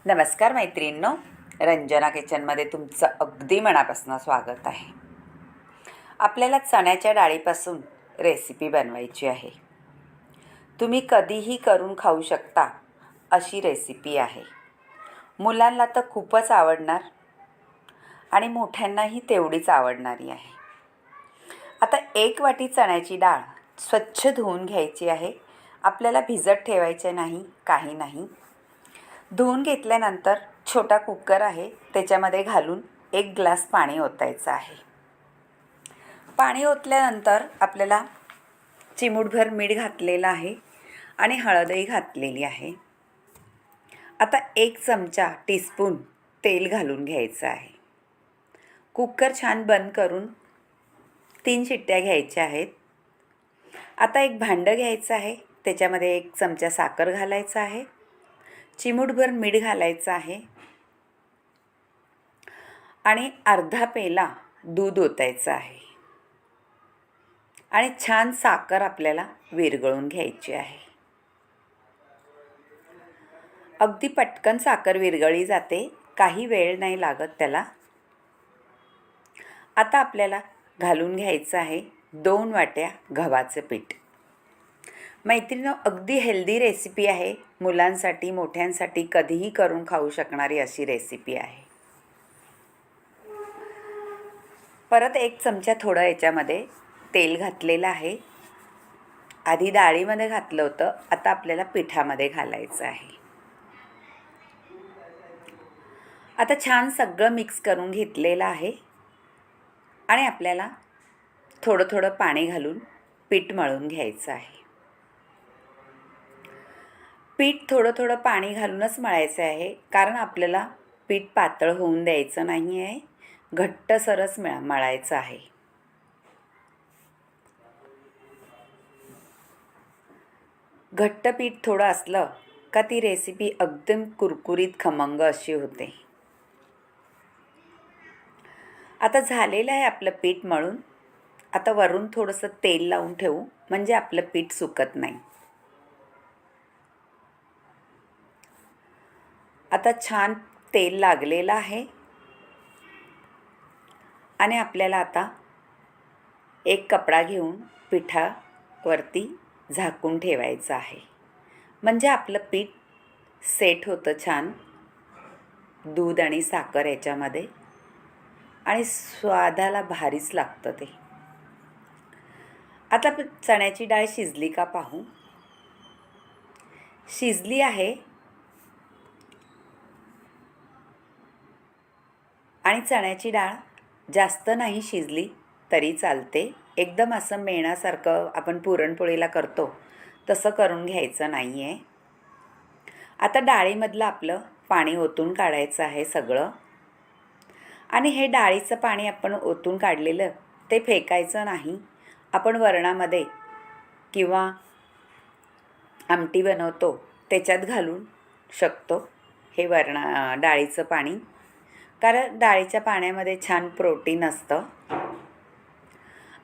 नमस्कार मैत्रिणींनो, रंजना किचनमध्ये तुमचं अगदी मनापासून स्वागत आहे. आपल्याला चण्याच्या डाळीपासून रेसिपी बनवायची आहे. तुम्ही कधीही करून खाऊ शकता अशी रेसिपी आहे. मुलांना तर खूपच आवडणार आणि मोठ्यांनाही तेवढीच आवडणारी आहे. आता 1 वाटी चण्याची डाळ स्वच्छ धुवून घ्यायची आहे. आपल्याला भिजत ठेवायचे नाही, काही नाही. धुवून घेतल्यानंतर छोटा कुकर आहे, त्याच्यामध्ये घालून 1 ग्लास पाणी ओतायचं आहे. पाणी ओतल्यानंतर आपल्याला चिमूटभर मीठ घातलेलं आहे आणि हळदही घातलेली आहे. आता 1 चमचा टीस्पून तेल घालून घ्यायचं आहे. कुकर छान बंद करून 3 शिट्ट्या घ्यायच्या आहेत. आता एक भांडं घ्यायचं आहे, त्याच्यामध्ये 1 चमचा साखर घालायचं आहे, चिमूटभर मीठ घालायचं आहे आणि अर्धा पेला दूध ओतायचं आहे आणि छान साखर आपल्याला विरघळून घ्यायची आहे. अगदी पटकन साखर विरघळली जाते, काही वेळ नाही लागत त्याला. आता आपल्याला घालून घ्यायचं आहे 2 वाट्या गव्हाचं पीठ. मैत्रिणींनो, अगदी हेल्दी रेसिपी आहे. मुलांसाठी मोठ्यांसाठी कधीही करून खाऊ शकणारी अशी रेसिपी आहे. परत 1 चमचा थोडं याच्यामध्ये तेल घातलेलं आहे. आधी डाळीमध्ये घातलं होतं, आता आपल्याला पिठामध्ये घालायचं आहे. आता छान सगळं मिक्स करून घेतलेलं आहे आणि आपल्याला थोडं थोडं पाणी घालून पीठ मळून घ्यायचं आहे. पीठ थोडं थोडं पाणी घालूनच मळायचं आहे, कारण आपल्याला पीठ पातळ होऊन द्यायचं नाही आहे, घट्टसरच मळायचं आहे. घट्ट पीठ थोडं असलं का ती रेसिपी एकदम कुरकुरीत खमंग अशी होते. आता झालेलं आहे आपलं पीठ मळून. आता वरून थोडंसं तेल लावून ठेवू, म्हणजे आपलं पीठ सुकत नाही. आता छान तेल लागलेलं आहे आणि आपल्याला आता एक कपडा घेऊन पिठावरती झाकून ठेवायचं आहे, म्हणजे आपलं पीठ सेट होतं छान दूध आणि साखर याच्यामध्ये आणि स्वादाला भारीच लागतं ते. आता चण्याची डाळ शिजली का पाहू. शिजली आहे आणि चण्याची डाळ जास्त नाही शिजली तरी चालते. एकदम असं मेणासारखं आपण पुरणपोळीला करतो तसं करून घ्यायचं नाही आहे. आता डाळीमधलं आपलं पाणी ओतून काढायचं आहे सगळं, आणि हे डाळीचं पाणी आपण ओतून काढलेलं ते फेकायचं नाही. आपण वरणामध्ये किंवा आमटी बनवतो त्याच्यात घालून शकतो हे डाळीचं पाणी, कारण डाळीच्या पाण्यामध्ये छान प्रोटीन असतं.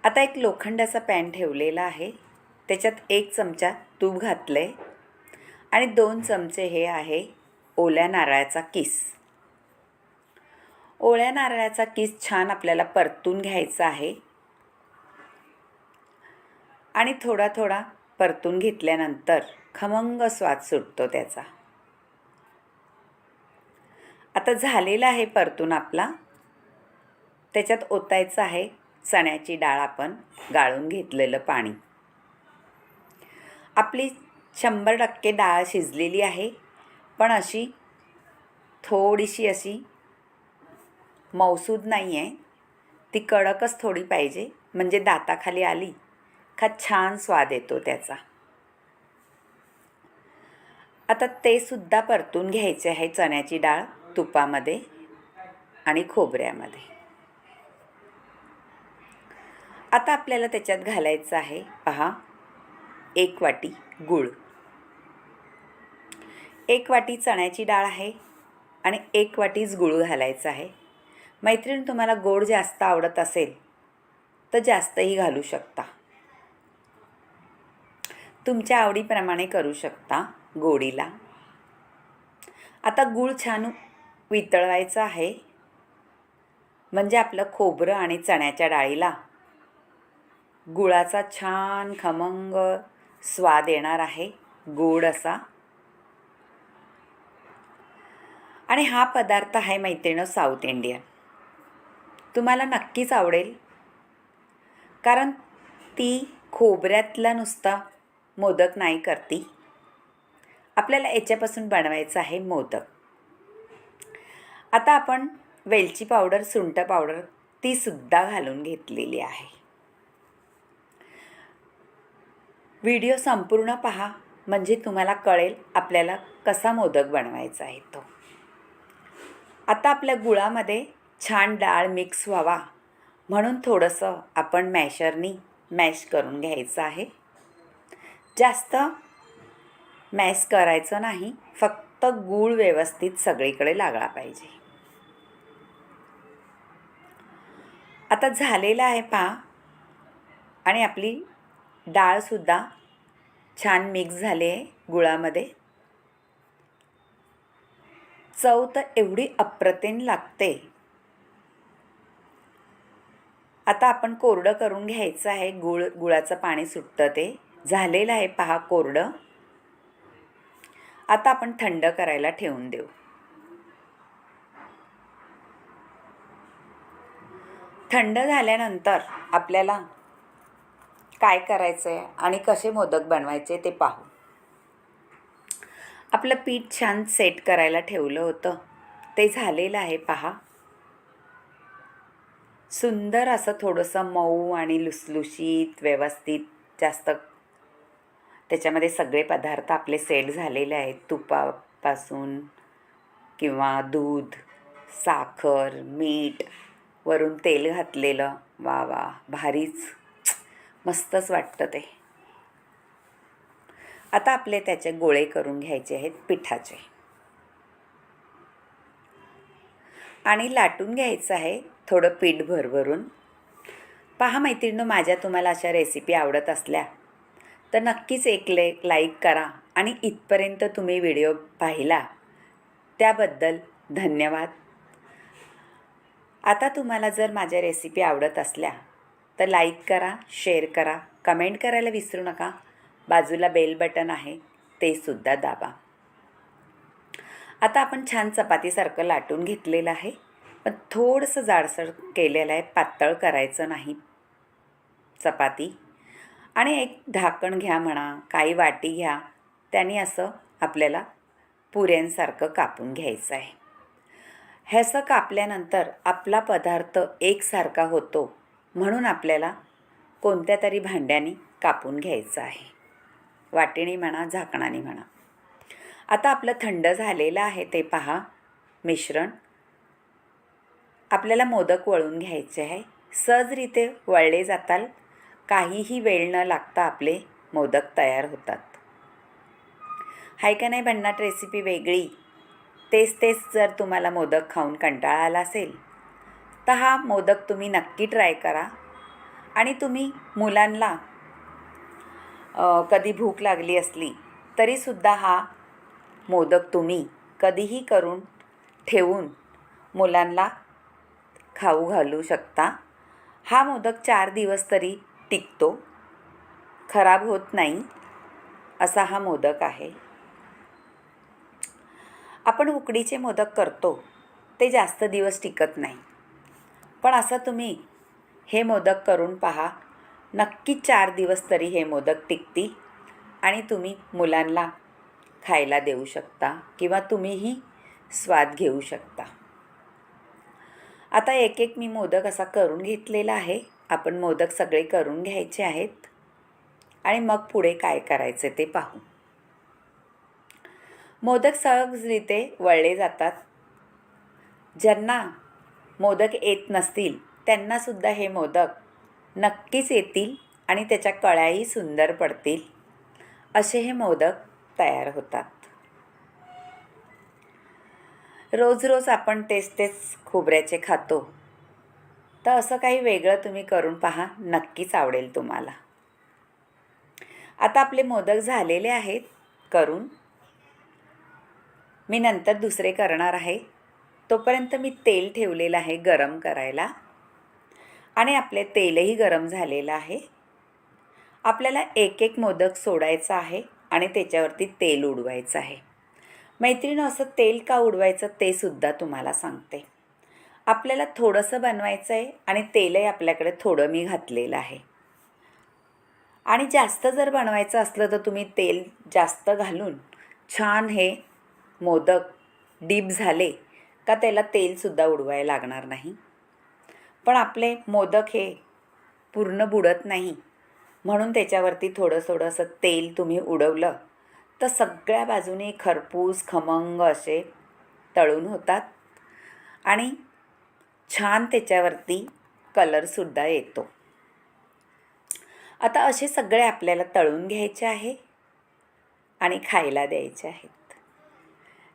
आता एक लोखंडाचा पॅन ठेवलेला आहे, त्याच्यात 1 चमचा तूप घातलं आहे आणि 2 चमचे हे आहे ओल्या नारळाचा किस. ओल्या नारळाचा किस छान आपल्याला परतून घ्यायचा आहे आणि थोडा थोडा परतून घेतल्यानंतर खमंग स्वाद सुटतो त्याचा. आता झालेला आहे परतून आपला. त्याच्यात ओतायचं आहे चण्याची डाळ आपण गाळून घेतलेलं पाणी. आपली 100% डाळ शिजलेली आहे, पण अशी थोडीशी अशी मऊसूद नाही आहे, ती कडकच थोडी पाहिजे, म्हणजे दाताखाली आली का छान स्वाद येतो त्याचा. आता ते सुद्धा परतून घ्यायचे आहे चण्याची डाळ तुपामध्ये आणि खोबऱ्यामध्ये. आता आपल्याला त्याच्यात घालायचं आहे पहा 1 वाटी गूळ. 1 वाटी चण्याची डाळ आहे आणि 1 वाटीच गूळ घालायचं आहे. मैत्रीण, तुम्हाला गोड जास्त आवडत असेल तर जास्तही घालू शकता, तुमच्या आवडीप्रमाणे करू शकता गोडीला. आता गूळ छान वितळवायचा आहे, म्हणजे आपलं खोबरं आणि चण्याच्या डाळीला गुळाचा छान खमंग स्वाद येणार आहे, गोड असा. आणि हा पदार्थ आहे मैत्रिणींनो साऊथ इंडियन. तुम्हाला नक्कीच आवडेल, कारण ती खोबऱ्यातला नुसता मोदक नाही करती. आपल्याला याच्यापासून बनवायचं आहे मोदक. आता आपण वेलची पावडर, सुंठ पावडर ती सुद्धा घालून घेतलेली आहे. व्हिडिओ संपूर्ण पहा, म्हणजे तुम्हाला कळेल आपल्याला कसा मोदक बनवायचा आहे तो. आता आपल्या गुळामध्ये छान डाळ मिक्स व्हावा म्हणून थोडंसं आपण मॅशरनी मॅश करून घ्यायचं आहे. जास्त मॅश करायचं नाही, फक्त गूळ व्यवस्थित सगळीकडे लागला पाहिजे. आता झालेलं आहे पहा, आणि आपली डाळसुद्धा छान मिक्स झाली आहे गुळामध्ये. चव तर एवढी अप्रतिम लागते. आता आपण कोरडं करून घ्यायचं आहे. गुळाचं पाणी सुटतं ते झालेलं आहे पहा कोरडं. आता आपण थंड करायला ठेवून देऊ. थंड झाल्यानंतर आपल्याला काय करायचं आहे आणि कसे मोदक बनवायचे ते पाहू. आपलं पीठ छान सेट करायला ठेवलं होतं, ते झालेलं आहे पहा. सुंदर असं थोडंसं मऊ आणि लुसलुशीत व्यवस्थित, जास्त त्याच्यामध्ये सगळे पदार्थ आपले सेट झालेले आहेत. तुपापासून किंवा दूध, साखर, मीठ, वरून तेल घातलेलं. वा वा, भारीच, मस्तच वाटतं ते. आता आपले त्याचे गोळे करून घ्यायचे आहेत पिठाचे, आणि लाटून घ्यायचं आहे थोडं पीठ भरभरून. पहा मैत्रिणींनो, माझ्या तुम्हाला अशा रेसिपी आवडत असल्या तर नक्कीच एक लाईक करा, आणि इथपर्यंत तुम्ही व्हिडिओ पाहिला त्याबद्दल धन्यवाद. आता तुम्हाला जर माझ्या रेसिपी आवडत असल्या तर लाईक करा, शेअर करा, कमेंट करायला विसरू नका. बाजूला बेल बटन आहे, ते सुद्धा दाबा. आता आपण छान चपातीसारखं लाटून घेतलेलं आहे, पण थोडंसं जाडसर केलेलं आहे, पातळ करायचं नाही चपाती. आणि एक झाकण घ्या म्हणा, काही वाटी घ्या, त्याने असं आपल्याला पुऱ्यांसारखं कापून घ्यायचं आहे. ह्याचं कापल्यानंतर आपला पदार्थ एकसारखा होतो, म्हणून आपल्याला कोणत्या तरी भांड्याने कापून घ्यायचं आहे, वाटीने म्हणा, झाकणाने म्हणा. आता आपलं थंड झालेलं आहे ते पहा मिश्रण. आपल्याला मोदक वळून घ्यायचे आहे. सहजरीते वळले जातात, काहीही वेळ न लागता आपले मोदक तयार होतात. हाय का नाही भन्नाट रेसिपी वेगळी. तेच जर तुम्हाला मोदक खाऊन कंटाळा आला असेल तर हा मोदक तुम्ही नक्की ट्राय करा. आणि तुम्ही मुलांना कधी भूक लागली असली तरीसुद्धा हा मोदक तुम्ही कधीही करून ठेवून मुलांना खाऊ घालू शकता. हा मोदक 4 दिवस तरी टिकतो, खराब होत नाही असा हा मोदक आहे. आपण उकडीचे मोदक करतो ते जास्त दिवस टिकत नाही, पण असं तुम्ही हे मोदक करून पहा, नक्कीच 4 दिवस तरी हे मोदक टिकतील, आणि तुम्ही मुलांना खायला देऊ शकता किंवा तुम्हीही स्वाद घेऊ शकता. आता एक मी मोदक असा करून घेतलेला आहे. आपण मोदक सगळे करून घ्यायचे आहेत, आणि मग पुढे काय करायचे ते पाहू. मोदक सहजरीते वळले जातात. ज्यांना मोदक येत नसतील त्यांनासुद्धा हे मोदक नक्कीच येतील, आणि त्याच्या कळ्याही सुंदर पडतील. असे हे मोदक तयार होतात. रोज आपण तेच खोबऱ्याचे खातो, तर असं काही वेगळं तुम्ही करून पहा, नक्कीच आवडेल तुम्हाला. आता आपले मोदक झालेले आहेत करून. मी नंतर दुसरे करणार आहे. तोपर्यंत मी तेल ठेवलेलं आहे गरम करायला आणि आपले तेलही गरम झालेलं आहे. आपल्याला एक एक मोदक सोडायचा आहे आणि त्याच्यावरती तेल उडवायचं आहे. मैत्रिणी, असं तेल का उडवायचं ते सुद्धा तुम्हाला सांगते. आपल्याला थोडंसं बनवायचं आहे आणि तेलही आपल्याकडे थोडं मी घातलेलं आहे. आणि जास्त जर बनवायचं असलं तर तुम्ही तेल जास्त घालून छान हे मोदक डीप झाले का त्याला तेलसुद्धा उडवायला लागणार नाही. पण आपले मोदक हे पूर्ण बुडत नाही, म्हणून त्याच्यावरती थोडं असं तेल तुम्ही उडवलं तर सगळ्या बाजूने खरपूस खमंग असे तळून होतात आणि छान त्याच्यावरती कलरसुद्धा येतो. आता असे सगळे आपल्याला तळून घ्यायचे आहे आणि खायला द्यायचे आहेत.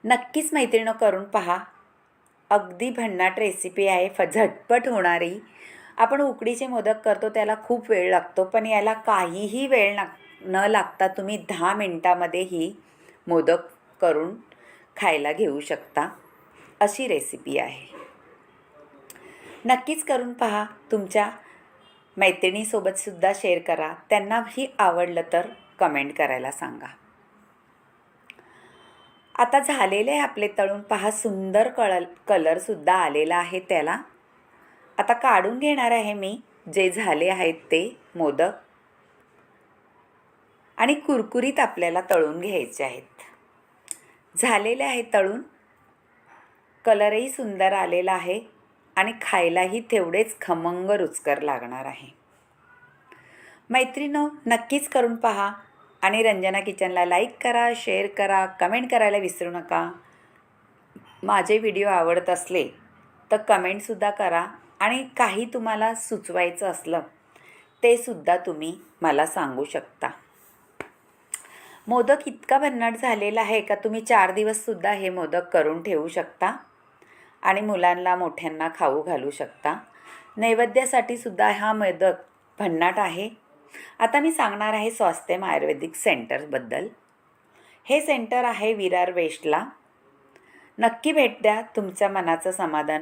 नक्कीच मैत्रिणींनो करून पहा. अगदी भन्नाट रेसिपी आहे, झटपट होणारी. आपण उकडीचे मोदक करतो त्याला खूप वेळ लागतो, पण याला काहीही वेळ न लागता तुम्ही 10 मिनटामध्ये ही मोदक करून खायला घेऊ शकता. अशी रेसिपी आहे. नक्कीच करून पहा. तुमच्या मैत्रिणीसोबतसुद्धा शेअर करा. त्यांनाही आवडलं तर कमेंट करायला सांगा. आता झालेले आहे आपले तळून पहा. सुंदर कलरसुद्धा आलेला आहे त्याला. आता काढून घेणार आहे मी जे झाले आहेत ते मोदक आणि कुरकुरीत आपल्याला तळून घ्यायचे आहेत. झालेले आहे तळून. कलरही सुंदर आलेला आहे आणि खायलाही तेवढेच खमंग रुचकर लागणार आहे. मैत्रिणींनो नक्कीच करून पहा आणि रंजना किचनला लाईक करा, शेअर करा, कमेंट करायला विसरू नका. माझे व्हिडिओ आवडत असले तर कमेंटसुद्धा करा आणि काही तुम्हाला सुचवायचं असलं ते सुद्धा तुम्ही मला सांगू शकता. मोदक इतका भन्नाट झालेला आहे का तुम्ही 4 दिवससुद्धा हे मोदक करून ठेवू शकता आणि मुलांना मोठ्यांना खाऊ घालू शकता. नैवेद्यासाठी सुद्धा हा मोदक भन्नाट आहे. आता मी सांगणार आहे स्वास्थ्यम आयुर्वेदिक सेंटरबद्दल. हे सेंटर आहे विरार वेस्टला. नक्की भेट द्या. तुमच्या मनाचं समाधान